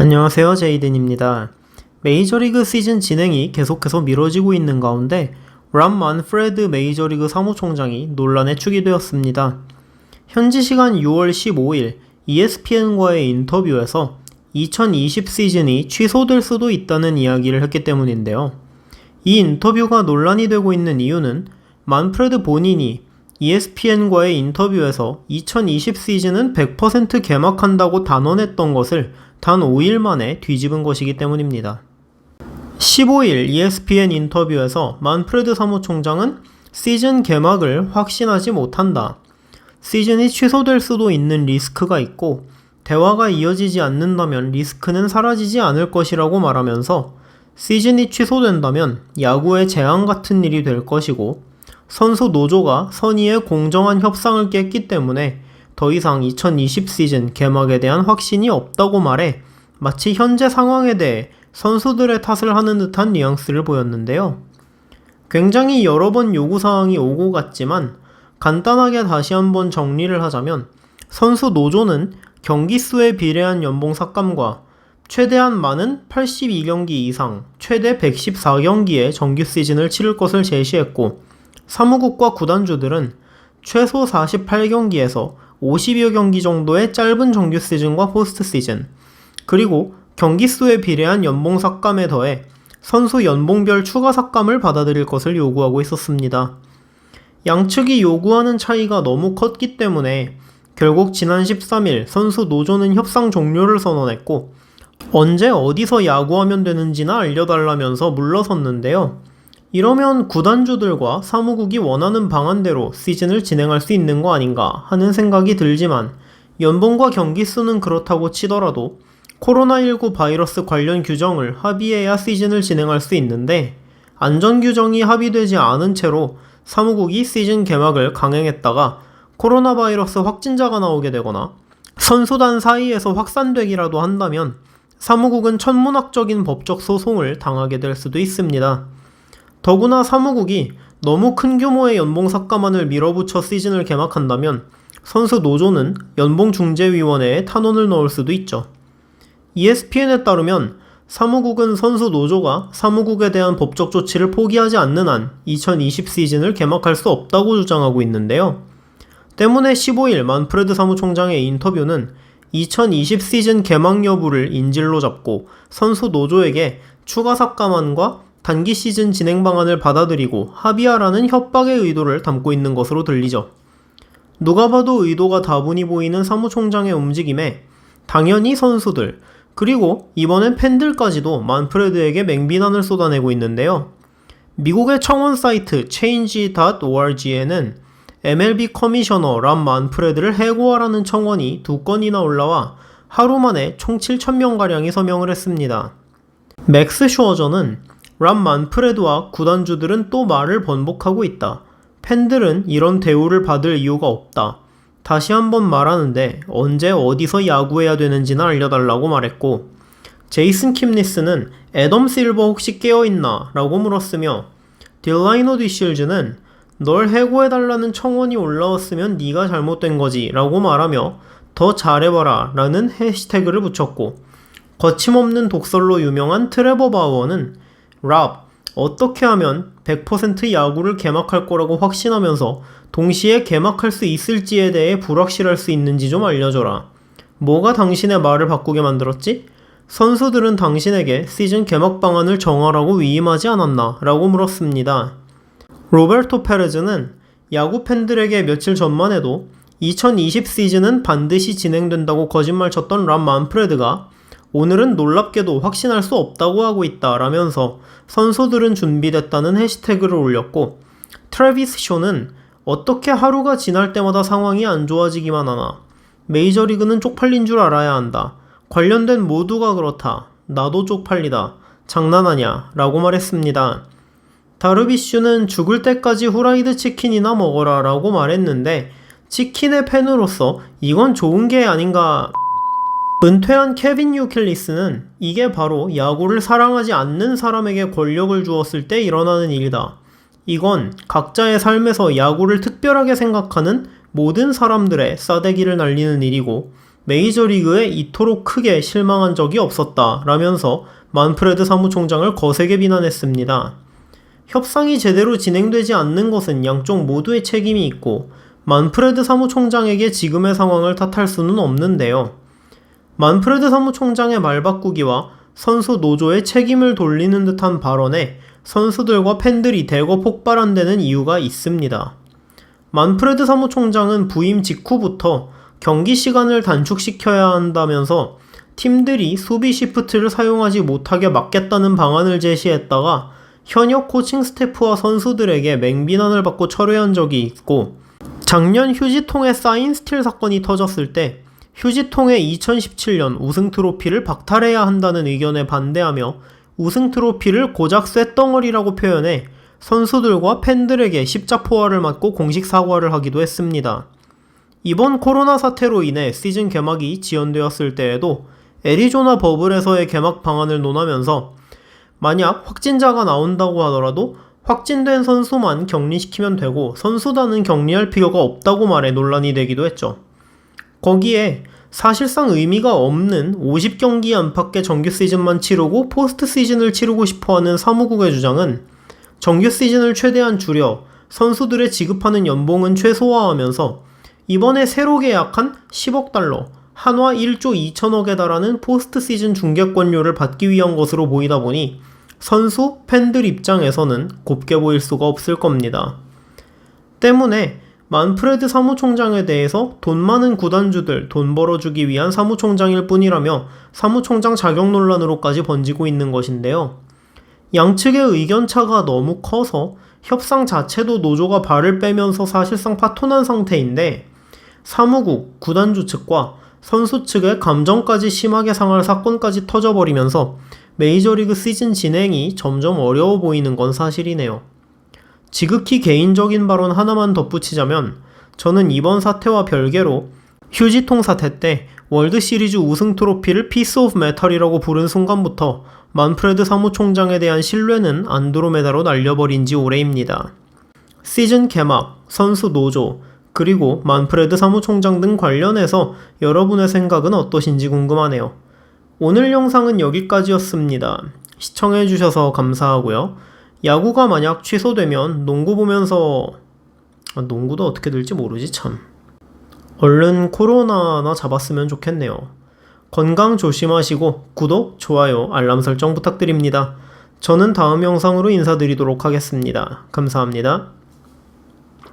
안녕하세요, 제이든입니다. 메이저리그 시즌 진행이 계속해서 미뤄지고 있는 가운데 람 만프레드 메이저리그 사무총장이 논란의 축이 되었습니다. 현지 시간 6월 15일 ESPN과의 인터뷰에서 2020 시즌이 취소될 수도 있다는 이야기를 했기 때문인데요. 이 인터뷰가 논란이 되고 있는 이유는 만프레드 본인이 ESPN과의 인터뷰에서 2020 시즌은 100% 개막한다고 단언했던 것을 단 5일 만에 뒤집은 것이기 때문입니다. 15일 ESPN 인터뷰에서 만프레드 사무총장은 시즌 개막을 확신하지 못한다. 시즌이 취소될 수도 있는 리스크가 있고 대화가 이어지지 않는다면 리스크는 사라지지 않을 것이라고 말하면서 시즌이 취소된다면 야구의 재앙 같은 일이 될 것이고 선수 노조가 선의의 공정한 협상을 깼기 때문에 더 이상 2020 시즌 개막에 대한 확신이 없다고 말해 마치 현재 상황에 대해 선수들의 탓을 하는 듯한 뉘앙스를 보였는데요. 굉장히 여러 번 요구사항이 오고 갔지만 간단하게 다시 한번 정리를 하자면 선수 노조는 경기 수에 비례한 연봉 삭감과 최대한 많은 82경기 이상, 최대 114경기의 정규 시즌을 치를 것을 제시했고 사무국과 구단주들은 최소 48경기에서 50여 경기 정도의 짧은 정규 시즌과 포스트 시즌, 그리고 경기 수에 비례한 연봉 삭감에 더해 선수 연봉별 추가 삭감을 받아들일 것을 요구하고 있었습니다. 양측이 요구하는 차이가 너무 컸기 때문에 결국 지난 13일 선수 노조는 협상 종료를 선언했고 언제 어디서 야구하면 되는지나 알려달라면서 물러섰는데요. 이러면 구단주들과 사무국이 원하는 방안대로 시즌을 진행할 수 있는 거 아닌가 하는 생각이 들지만 연봉과 경기 수는 그렇다고 치더라도 코로나19 바이러스 관련 규정을 합의해야 시즌을 진행할 수 있는데 안전규정이 합의되지 않은 채로 사무국이 시즌 개막을 강행했다가 코로나 바이러스 확진자가 나오게 되거나 선수단 사이에서 확산되기라도 한다면 사무국은 천문학적인 법적 소송을 당하게 될 수도 있습니다. 더구나 사무국이 너무 큰 규모의 연봉 삭감안을 밀어붙여 시즌을 개막한다면 선수 노조는 연봉중재위원회에 탄원을 넣을 수도 있죠. ESPN에 따르면 사무국은 선수 노조가 사무국에 대한 법적 조치를 포기하지 않는 한 2020 시즌을 개막할 수 없다고 주장하고 있는데요. 때문에 15일 만프레드 사무총장의 인터뷰는 2020 시즌 개막 여부를 인질로 잡고 선수 노조에게 추가 삭감안과 단기 시즌 진행 방안을 받아들이고 합의하라는 협박의 의도를 담고 있는 것으로 들리죠. 누가 봐도 의도가 다분히 보이는 사무총장의 움직임에 당연히 선수들, 그리고 이번엔 팬들까지도 만프레드에게 맹비난을 쏟아내고 있는데요. 미국의 청원 사이트 change.org에는 MLB 커미셔너 람 만프레드를 해고하라는 청원이 2건이나 올라와 하루 만에 총 7,000명가량이 서명을 했습니다. 맥스 슈어저는 람 만프레드와 구단주들은 또 말을 번복하고 있다. 팬들은 이런 대우를 받을 이유가 없다. 다시 한번 말하는데 언제 어디서 야구해야 되는지나 알려달라고 말했고 제이슨 킴니스는 애덤 실버 혹시 깨어있나? 라고 물었으며 딜라이너 디실즈는 널 해고해달라는 청원이 올라왔으면 네가 잘못된 거지 라고 말하며 더 잘해봐라 라는 해시태그를 붙였고 거침없는 독설로 유명한 트레버 바우어는 랍, 어떻게 하면 100% 야구를 개막할 거라고 확신하면서 동시에 개막할 수 있을지에 대해 불확실할 수 있는지 좀 알려줘라. 뭐가 당신의 말을 바꾸게 만들었지? 선수들은 당신에게 시즌 개막 방안을 정하라고 위임하지 않았나? 라고 물었습니다. 로베르토 페레즈는 야구 팬들에게 며칠 전만 해도 2020 시즌은 반드시 진행된다고 거짓말 쳤던 람 만프레드가 오늘은 놀랍게도 확신할 수 없다고 하고 있다 라면서 선수들은 준비됐다는 해시태그를 올렸고 트래비스 쇼는 어떻게 하루가 지날 때마다 상황이 안 좋아지기만 하나 메이저리그는 쪽팔린 줄 알아야 한다. 관련된 모두가 그렇다. 나도 쪽팔리다. 장난하냐 라고 말했습니다. 다르비슈는 죽을 때까지 후라이드 치킨이나 먹어라 라고 말했는데 치킨의 팬으로서 이건 좋은 게 아닌가. 은퇴한 케빈 유켈리스는 이게 바로 야구를 사랑하지 않는 사람에게 권력을 주었을 때 일어나는 일이다. 이건 각자의 삶에서 야구를 특별하게 생각하는 모든 사람들의 싸대기를 날리는 일이고 메이저리그에 이토록 크게 실망한 적이 없었다 라면서 만프레드 사무총장을 거세게 비난했습니다. 협상이 제대로 진행되지 않는 것은 양쪽 모두의 책임이 있고 만프레드 사무총장에게 지금의 상황을 탓할 수는 없는데요. 만프레드 사무총장의 말바꾸기와 선수 노조의 책임을 돌리는 듯한 발언에 선수들과 팬들이 대거 폭발한다는 이유가 있습니다. 만프레드 사무총장은 부임 직후부터 경기 시간을 단축시켜야 한다면서 팀들이 수비 시프트를 사용하지 못하게 막겠다는 방안을 제시했다가 현역 코칭 스태프와 선수들에게 맹비난을 받고 철회한 적이 있고, 작년 휴지통에 쌓인 스틸 사건이 터졌을 때 휴지통의 2017년 우승 트로피를 박탈해야 한다는 의견에 반대하며 우승 트로피를 고작 쇳덩어리라고 표현해 선수들과 팬들에게 십자포화를 맞고 공식 사과를 하기도 했습니다. 이번 코로나 사태로 인해 시즌 개막이 지연되었을 때에도 애리조나 버블에서의 개막 방안을 논하면서 만약 확진자가 나온다고 하더라도 확진된 선수만 격리시키면 되고 선수단은 격리할 필요가 없다고 말해 논란이 되기도 했죠. 거기에 사실상 의미가 없는 50경기 안팎의 정규 시즌만 치르고 포스트 시즌을 치르고 싶어하는 사무국의 주장은 정규 시즌을 최대한 줄여 선수들의 지급하는 연봉은 최소화하면서 이번에 새로 계약한 10억 달러, 한화 1조 2천억에 달하는 포스트 시즌 중계권료를 받기 위한 것으로 보이다 보니 선수, 팬들 입장에서는 곱게 보일 수가 없을 겁니다. 때문에 만프레드 사무총장에 대해서 돈 많은 구단주들 돈 벌어주기 위한 사무총장일 뿐이라며 사무총장 자격 논란으로까지 번지고 있는 것인데요. 양측의 의견차가 너무 커서 협상 자체도 노조가 발을 빼면서 사실상 파토난 상태인데 사무국, 구단주 측과 선수 측의 감정까지 심하게 상할 사건까지 터져버리면서 메이저리그 시즌 진행이 점점 어려워 보이는 건 사실이네요. 지극히 개인적인 발언 하나만 덧붙이자면 저는 이번 사태와 별개로 휴지통 사태 때 월드시리즈 우승 트로피를 피스 오브 메탈이라고 부른 순간부터 만프레드 사무총장에 대한 신뢰는 안드로메다로 날려버린 지 오래입니다. 시즌 개막, 선수 노조, 그리고 만프레드 사무총장 등 관련해서 여러분의 생각은 어떠신지 궁금하네요. 오늘 영상은 여기까지였습니다. 시청해주셔서 감사하고요. 야구가 만약 취소되면 농구 보면서 농구도 어떻게 될지 모르지 참. 얼른 코로나나 잡았으면 좋겠네요. 건강 조심하시고 구독, 좋아요, 알람 설정 부탁드립니다. 저는 다음 영상으로 인사드리도록 하겠습니다. 감사합니다.